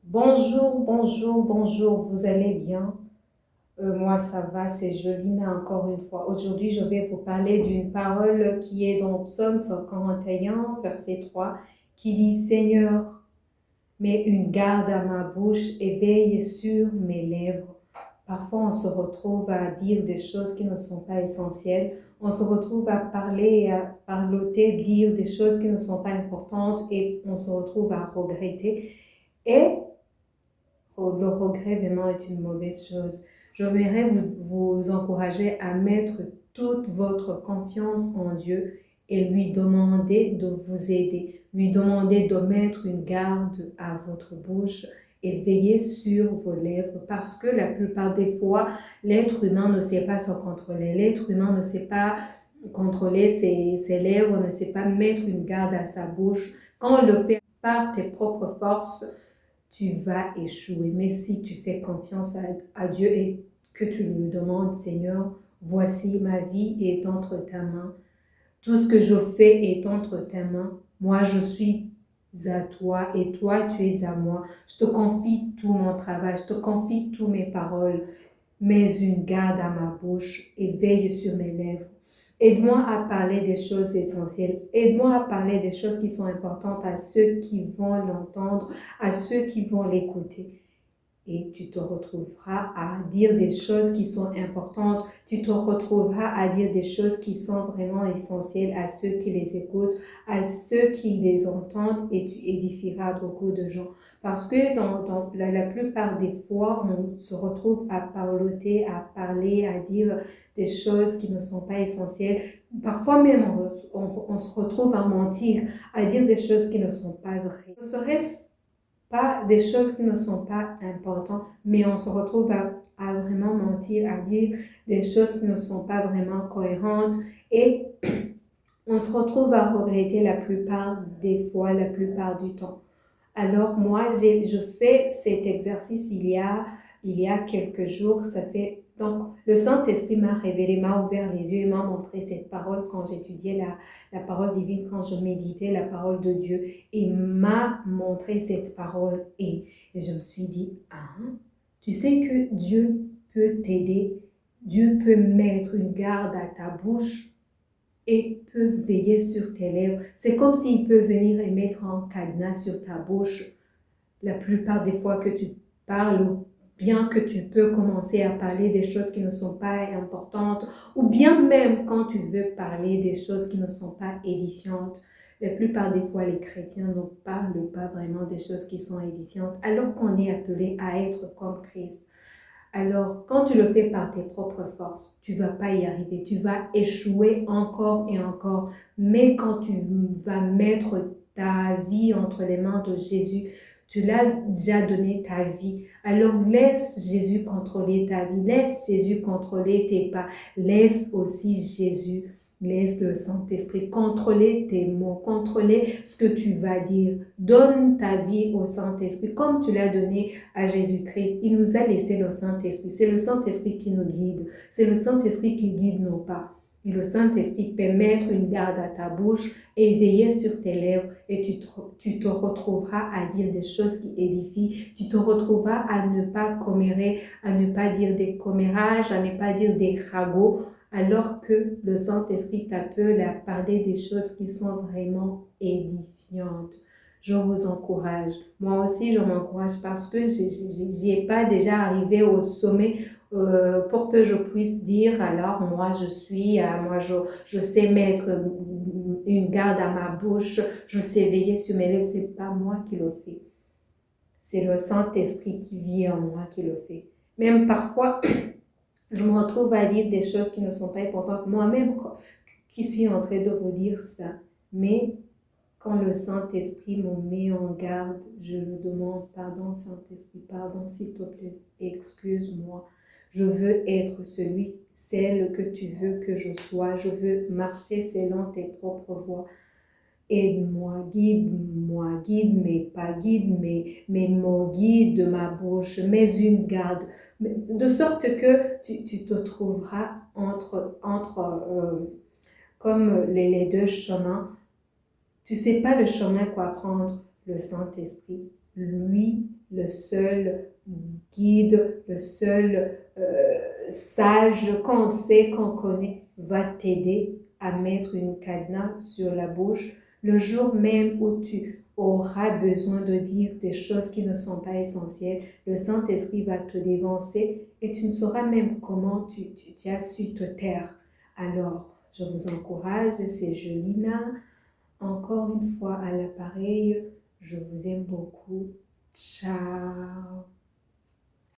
Bonjour, bonjour, bonjour, vous allez bien? Moi, ça va, c'est Jolina encore une fois. Aujourd'hui, je vais vous parler d'une parole qui est dans Psaume 141, verset 3, qui dit, Seigneur, mets une garde à ma bouche et veille sur mes lèvres. Parfois, on se retrouve à dire des choses qui ne sont pas essentielles. On se retrouve à parler et à parloter, dire des choses qui ne sont pas importantes et on se retrouve à regretter. Et le regret vraiment est une mauvaise chose. J'aimerais vous encourager à mettre toute votre confiance en Dieu et lui demander de vous aider, lui demander de mettre une garde à votre bouche et veiller sur vos lèvres parce que la plupart des fois, l'être humain ne sait pas se contrôler. L'être humain ne sait pas contrôler ses lèvres, ne sait pas mettre une garde à sa bouche. Quand on le fait par tes propres forces, tu vas échouer. Mais si tu fais confiance à Dieu et que tu lui demandes, Seigneur, voici ma vie est entre ta main. Tout ce que je fais est entre tes mains. Moi, je suis à toi et toi, tu es à moi. Je te confie tout mon travail, je te confie toutes mes paroles. Mets une garde à ma bouche et veille sur mes lèvres. Aide-moi à parler des choses essentielles. Aide-moi à parler des choses qui sont importantes à ceux qui vont l'entendre, à ceux qui vont l'écouter. Et tu te retrouveras à dire des choses qui sont importantes. Tu te retrouveras à dire des choses qui sont vraiment essentielles à ceux qui les écoutent, à ceux qui les entendent et tu édifieras beaucoup de gens. Parce que dans la plupart des fois, on se retrouve à parloter, à parler, à dire des choses qui ne sont pas essentielles. Parfois même, on se retrouve à mentir, à dire des choses qui ne sont pas vraies. Serait-ce pas des choses qui ne sont pas importantes, mais on se retrouve à vraiment mentir, à dire des choses qui ne sont pas vraiment cohérentes et on se retrouve à regretter la plupart des fois, la plupart du temps. Alors moi, je fais cet exercice il y a quelques jours. Ça fait donc le Saint-Esprit m'a révélé, m'a ouvert les yeux et m'a montré cette parole quand j'étudiais la parole divine, quand je méditais la parole de Dieu. Et m'a montré cette parole et je me suis dit, ah, tu sais que Dieu peut t'aider, Dieu peut mettre une garde à ta bouche et peut veiller sur tes lèvres. C'est comme s'il peut venir et mettre un cadenas sur ta bouche la plupart des fois que tu parles ou bien que tu peux commencer à parler des choses qui ne sont pas importantes ou bien même quand tu veux parler des choses qui ne sont pas édifiantes. La plupart des fois, les chrétiens ne parlent pas vraiment des choses qui sont édifiantes alors qu'on est appelé à être comme Christ. Alors, quand tu le fais par tes propres forces, tu vas pas y arriver. Tu vas échouer encore et encore. Mais quand tu vas mettre ta vie entre les mains de Jésus, tu l'as déjà donné ta vie. Alors, laisse Jésus contrôler ta vie. Laisse Jésus contrôler tes pas. Laisse aussi Jésus, laisse le Saint-Esprit contrôler tes mots, contrôler ce que tu vas dire. Donne ta vie au Saint-Esprit comme tu l'as donné à Jésus-Christ. Il nous a laissé le Saint-Esprit. C'est le Saint-Esprit qui nous guide. C'est le Saint-Esprit qui guide nos pas. Et le Saint-Esprit peut mettre une garde à ta bouche et veiller sur tes lèvres. Et tu te retrouveras à dire des choses qui édifient. Tu te retrouveras à ne pas commérer, à ne pas dire des commérages, à ne pas dire des ragots, alors que le Saint-Esprit t'appelle à parler des choses qui sont vraiment édifiantes. Je vous encourage. Moi aussi, je m'encourage parce que j'y ai pas déjà arrivé au sommet pour que je puisse dire, alors moi je suis, je sais mettre une garde à ma bouche, je sais veiller sur mes lèvres. C'est pas moi qui le fais. C'est le Saint-Esprit qui vit en moi qui le fait. Même parfois, je me retrouve à dire des choses qui ne sont pas importantes. Moi-même, qui suis en train de vous dire ça. Mais quand le Saint-Esprit me met en garde, je le demande, pardon Saint-Esprit, pardon s'il te plaît, excuse-moi. Je veux être celle que tu veux que je sois. Je veux marcher selon tes propres voies. Aide-moi, guide mes pas, guide mes mots, guide ma bouche, mets une garde, de sorte que tu te trouveras comme les deux chemins. Tu sais pas le chemin quoi prendre, le Saint-Esprit lui, le seul guide, le seul sage qu'on sait, qu'on connaît, va t'aider à mettre une cadenas sur la bouche le jour même où tu auras besoin de dire des choses qui ne sont pas essentielles. Le Saint-Esprit va te dévancer et tu ne sauras même comment tu as su te taire. Alors, je vous encourage, c'est Jolina. Encore une fois à l'appareil, je vous aime beaucoup. Ciao.